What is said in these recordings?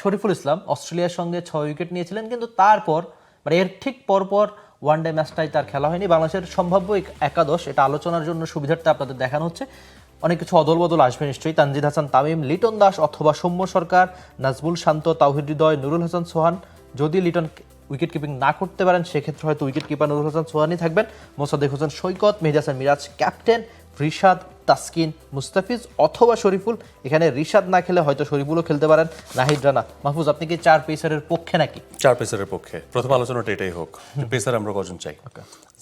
শরীফুল ইসলাম অস্ট্রেলিয়ার সঙ্গে 6 উইকেট নিয়েছিলেন, কিন্তু তারপর মানে এর ঠিক পরপর ওয়ানডে ম্যাচটাই তার খেলা হয়নি। বাংলাদেশের সম্ভাব্য একাদশ এটা আলোচনার জন্য সুবিধার্থে আপনাদের দেখানো হচ্ছে। অনেক কিছু অদল বদল আসবে নিশ্চয়ই। তানজিদ হাসান তামিম, লিটন দাস অথবা সৌম্য সরকার, নাজমুল শান্ত, তাওহিদ হৃদয়, নুরুল হাসান সোহান। যদি লিটন উইকেট কিপিং না করতে পারেন সেক্ষেত্রে হয়তো উইকেট কিপার নুরুল হাসান সোহানই থাকবেন। মোসাদ্দেক হোসেন সৈকত, মেহেদী হাসান মিরাজ ক্যাপ্টেন, রিশাদ, তাসকিন, মুস্তাফিজ অথবা শরীফুল। এখানে রিশাদ না খেলে হয়তো শরীফুলও খেলতে পারেন, নাহিদ রানা। মাহফুজ, আপনি কি 4 পেসারের পক্ষে নাকি? 4 পেসারের পক্ষে। প্রথম আলোচনাটা এটাই হোক, পেসার আমরা কজন চাই।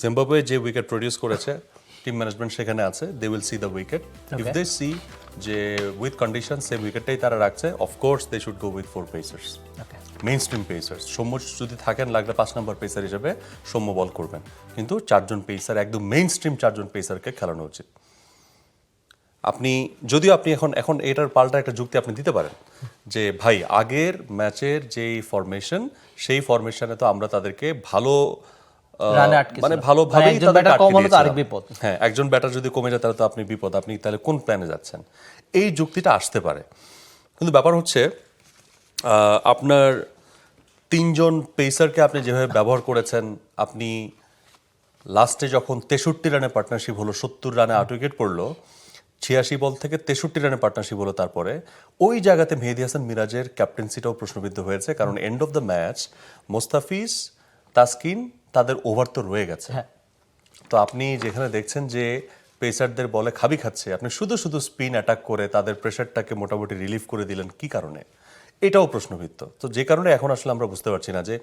জিম্বাবুয়ে যে উইকেট প্রডিউস করেছে, টিম ম্যানেজমেন্ট সেখানে আছে, they will see the wicket. If they see যে উইথ কন্ডিশন সেম উইকেটটাই তারা রাখছে, of course they should go with 4 pacers, mainstream pacers. Soumya যদি থাকেন লাগলে 5 নম্বর পেসার হিসেবে সৌম্য বল করবেন, কিন্তু 4 জন পেসার, একদম মেইন স্ট্রিম 4 জন পেসারকে খেলানো উচিত। আপনি যদিও আপনি এখন এটার পাল্টা একটা যুক্তি আপনি দিতে পারেন যে ভাই আগের ম্যাচের যেই ফরমেশন, সেই ফরমেশনে তো আমরা তাদেরকে ভালো মানে ভালোভাবেই তাদেরকে আটকে দিয়েছিলাম। হ্যাঁ, একজন ব্যাটার যদি কমে যায় তাহলে তো আপনি বিপদ, আপনি তাহলে কোন প্ল্যানে যাচ্ছেন, এই যুক্তিটা আসতে পারে। কিন্তু ব্যাপার হচ্ছে আপনার 3 জন পেসারকে আপনি যেভাবে ব্যবহার করেছেন, আপনি লাস্টে যখন 63 রানে পার্টনারশিপ হলো, 70 রানে 8 উইকেট পড়লো, 86 বল থেকে 63 রানে পার্টনারশিপ হলো, তারপরে ওই জায়গাতে মেহেদী হাসান মিরাজের ক্যাপ্টেন্সিটাও প্রশ্নবিদ্ধ হয়েছে। কারণ end of the match Mustafiz, Taskin তাদের ওভার তো রয়ে গেছে। তো আপনি যেখানে দেখছেন যে পেসারদের বলে খাবি খাচ্ছে, আপনি শুধু শুধু স্পিন অ্যাটাক করে তাদের প্রেশারটাকে মোটামুটি রিলিফ করে দিলেন কি কারণে, এটাও প্রশ্নবিদ্ধ। তো যে কারণে এখন আসলে আমরা বুঝতে পারছি না যে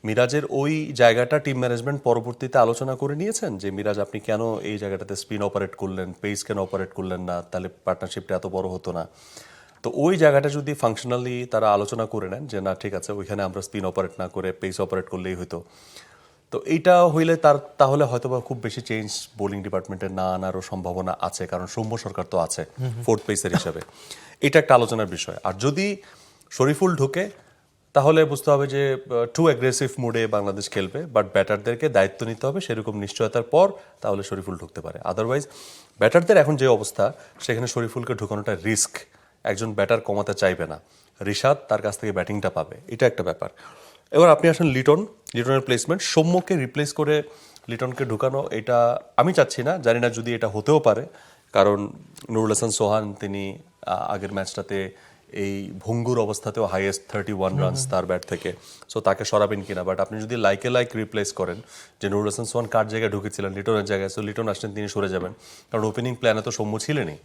মিরাজের ওই জায়গাটা টিম ম্যানেজমেন্ট পরবর্তীতে আলোচনা করে নিয়েছেন যে মিরাজ আপনি কেন এই জায়গাটাতে স্পিন অপারেট করলেন, পেস কেন অপারেট করলেন না, তাহলে পার্টনারশিপটা এত বড় হতো না। তো ওই জায়গাটা যদি ফাংশনালি তারা আলোচনা করে নেন যে না ঠিক আছে, ওইখানে আমরা স্পিন অপারেট না করে পেস অপারেট করলেই হতো, তো এইটা হইলে তাহলে হয়তো বা খুব বেশি চেঞ্জ বোলিং ডিপার্টমেন্টে না আনারও সম্ভাবনা আছে। কারণ সৌম্য সরকার তো আছে 4th পেসার হিসাবে, এটা একটা আলোচনার বিষয়। আর যদি শরীফুল ঢুকে তাহলে বুঝতে হবে যে টু অ্যাগ্রেসিভ মোডে বাংলাদেশ খেলবে, বাট ব্যাটারদেরকে দায়িত্ব নিতে হবে সেরকম নিশ্চয়তার পর, তাহলে শরীফুল ঢুকতে পারে। আদারওয়াইজ ব্যাটারদের এখন যে অবস্থা, সেখানে শরীফুলকে ঢুকানোটা রিস্ক। একজন ব্যাটার কমাতে চাইবে না, রিশাদ তার কাছ থেকে ব্যাটিংটা পাবে, এটা একটা ব্যাপার। এবার আপনি আসেন লিটনের প্লেসমেন্ট, সৌম্যকে রিপ্লেস করে লিটনকে ঢুকানো, এটা আমি চাচ্ছি না। জানি না যদি এটা হতেও পারে, কারণ নুরুল হাসান সোহান তিনি আগের ম্যাচটাতে এই ভঙ্গুর অবস্থাতেও হাইয়েস্ট 31 রানস তার ব্যাট থেকে, সো তাকে সরাবেন কিনা। বাট আপনি যদি লাইকে লাইক রিপ্লেস করেন যে নুরুল হাসান সোহান কার জায়গায় ঢুকেছিলেন, লিটনের জায়গায়, সো লিটন আসছেন তিনি সরে যাবেন, কারণ ওপেনিং প্ল্যানে তো সৌম্য ছিলেনই।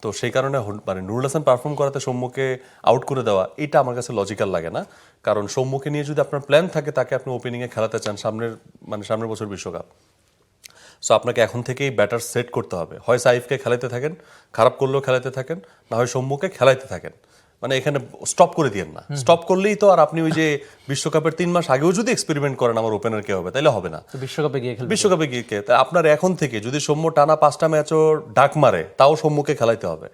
তো সেই কারণে মানে নুরুল হাসান পারফর্ম করাতে সৌম্যকে আউট করে দেওয়া, এটা আমার কাছে লজিক্যাল লাগে না। কারণ সৌম্যকে নিয়ে যদি আপনার প্ল্যান থাকে, তাকে আপনি ওপেনিংয়ে খেলাতে চান সামনের বছর বিশ্বকাপ, সো আপনাকে এখন থেকেই ব্যাটার সেট করতে হবে। হয় সাইফকে খেলাতে থাকেন, খারাপ করলেও খেলাতে থাকেন, না হয় সৌম্যকে খেলাইতে থাকেন। মানে এখানে স্টপ করে দিয়েন না। স্টপ করলেই তো আর আপনি ওই যে বিশ্বকাপের 3 মাস আগেও যদি এক্সপেরিমেন্ট করেন আমার ওপেনার কে হবে, তাইলে হবে না। বিশ্বকাপে গিয়ে আপনার এখন থেকে যদি সৌম্য টানা 5টা ম্যাচও ডাক মারে, তাও সৌম্যকে খেলাইতে হবে।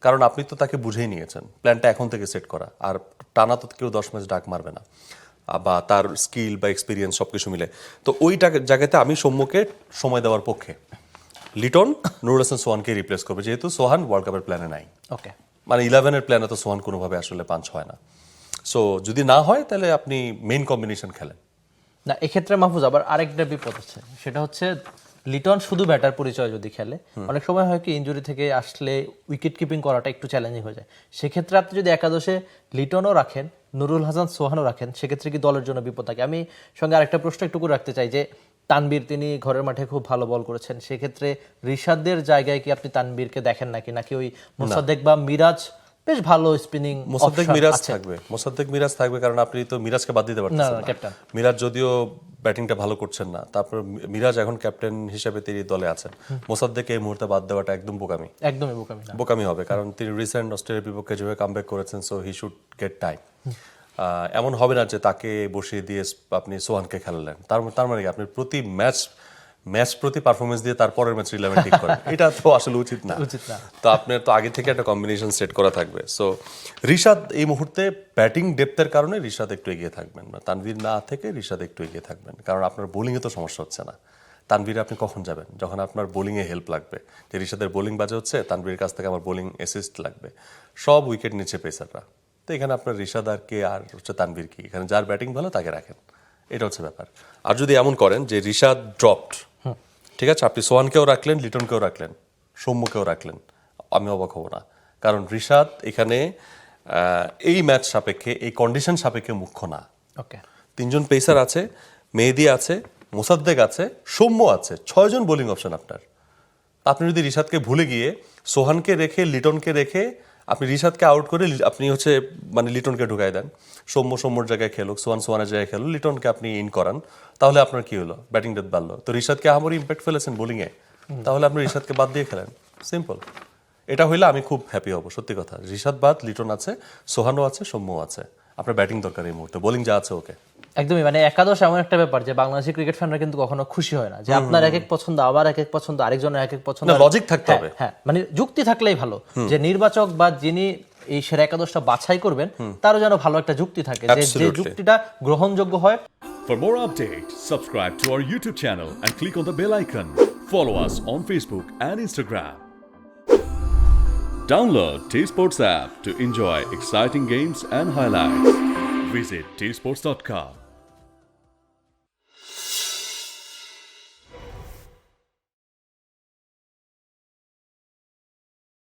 কারণ আপনি তো তাকে বুঝেই নিয়েছেন, প্ল্যানটা এখন থেকে সেট করা। আর টানা তো কেউ 10 ম্যাচ ডাক মারবে না, বা তার স্কিল বা এক্সপিরিয়েন্স সব কিছু মিলে। তো ওই জায়গাতে আমি সৌম্যকে সময় দেওয়ার পক্ষে। লিটন নুরুল হাসান সোহানকে রিপ্লেস করবে, যেহেতু সোহান ওয়ার্ল্ড কাপের প্ল্যানে নাই। মানে 11-এর প্ল্যানে তো সোহান কোনোভাবে আসলে পাঞ্চ হয় না। সো যদি না হয় তাহলে আপনি মেইন কম্বিনেশন খেলেন না। এক্ষেত্রে মাহফুজ আবার আরেকটা বিপদ আছে, সেটা হচ্ছে লিটন শুধু ব্যাটার পরিচয় যদি খেলে, অনেক সময় হয় কি ইনজুরি থেকে আসলে উইকেট কিপিং করাটা একটু চ্যালেঞ্জিং হয়ে যায়। সেক্ষেত্রে আপনি যদি একাদশে লিটনও রাখেন, নুরুল হাসান সোহানও রাখেন, সেক্ষেত্রে কি দলের জন্য বিপদ থাকে? আমি সঙ্গে আরেকটা প্রশ্ন একটু করে রাখতে চাই যে তানবীর তিনি ঘরের মাঠে খুব ভালো বল করেছেন, সেক্ষেত্রে রিশাদের জায়গায় কি আপনি তানবীরকে দেখেন নাকি ওই মোসাদ্দেক বা মিরাজ বেশ ভালো স্পিনিং? মোসাদ্দেক মিরাজ থাকবে, কারণ আপনি তো মিরাজকে বাদ দিতে পারতেছেন না। মিরাজ যদিও ব্যাটিংটা ভালো করছেন না, তারপর মিরাজ এখন ক্যাপ্টেন হিসেবে তিনি দলে আছেন। মোসাদ্দেককে এই মুহূর্তে বাদ দেওয়াটা একদমই বোকামি হবে, কারণ তিনি রিসেন্ট অস্ট্রেলিয়ার বিপক্ষে যেভাবে কামব্যাক করেছেন, so he should get time. এমন হবে না যে তাকে বসিয়ে দিয়ে আপনি সোহানকে খেলালেন, তার মানে আপনি প্রতি ম্যাচ প্রতি পারফরমেন্স দিয়ে তারপরের ম্যাচ রিলেভেন্ট ঠিক করেন, এটা তো আসলে উচিত না। তো আপনার তো আগে থেকে একটা কম্বিনেশন সেট করা থাকবে। সো রিশাদ এই মুহূর্তে ব্যাটিং ডেপথের কারণে রিশাদ একটু এগিয়ে থাকবেন, তানভীর না থেকে রিশাদ একটু এগিয়ে থাকবেন, কারণ আপনার বোলিংয়ে তো সমস্যা হচ্ছে না। তানভীরে আপনি কখন যাবেন? যখন আপনার বোলিংয়ে হেল্প লাগবে, যে রিশাদের বোলিং বাজে হচ্ছে, তানভীরের কাছ থেকে আমার বোলিং অ্যাসিস্ট লাগবে। সব উইকেট নিচ্ছে পেসাররা। তো এখানে আপনার রিশাদ আর কে আর হচ্ছে তানভীর কি, এখানে যার ব্যাটিং ভালো তাকে রাখেন, এটা হচ্ছে ব্যাপার। আর যদি এমন করেন যে রিশাদ ড্রপড, ঠিক আছে, আপনি সোহানকেও রাখলেন, লিটনকেও রাখলেন, সৌম্যকেও রাখলেন, আমি অবাক হব না। কারণ রিশাদ এখানে এই ম্যাচ সাপেক্ষে, এই কন্ডিশন সাপেক্ষে মুখ্য না। ওকে, 3 জন পেসার আছে, মেহেদী আছে, মোসাদ্দেক আছে, সৌম্য আছে, 6 জন বোলিং অপশন আপনার। আপনি যদি রিশাদকে ভুলে গিয়ে সোহানকে রেখে, লিটনকে রেখে, আপনি রিশাদকে আউট করে আপনি হচ্ছে মানে লিটনকে ঢুকাই দেন, সৌম্যর জায়গায় খেলুক, সোহানের জায়গায় খেলুক, লিটনকে আপনি ইন করান, তাহলে আপনার কি হলো? ব্যাটিং ডেথ বাড়লো। তো রিশাদকে আমারই ইম্প্যাক্ট ফেলেছেন বোলিংয়ে, তাহলে আপনি রিশাদকে বাদ দিয়ে খেলেন, সিম্পল। এটা হইলে আমি খুব হ্যাপি হব, সত্যি কথা। রিশাদ বাদ, লিটন আছে, সোহানও আছে, সৌম্য আছে, আপনার ব্যাটিং দরকার এই মুহূর্তে, বোলিং যা আছে ওকে। একদমই, মানে একাদশ এমন একটা ব্যাপার যে বাংলাদেশি ক্রিকেট ফ্যানরা কিন্তু কখনো খুশি হয় না যে আপনার এক এক পছন্দ, আবার এক এক পছন্দ, আরেকজনের এক এক পছন্দ, লজিক থাকতে হবে। হ্যাঁ, মানে যুক্তি থাকলেই ভালো, যে নির্বাচক বা যিনি এই সেরা একাদশটা বাছাই করবেন তারও যেন ভালো একটা যুক্তি থাকে, যে যুক্তিটা গ্রহণযোগ্য হয়। For more updates, subscribe to our YouTube channel and click on the bell icon. Follow us on Facebook and Instagram. Download T-Sports app to enjoy exciting games and highlights. Visit tsports.com.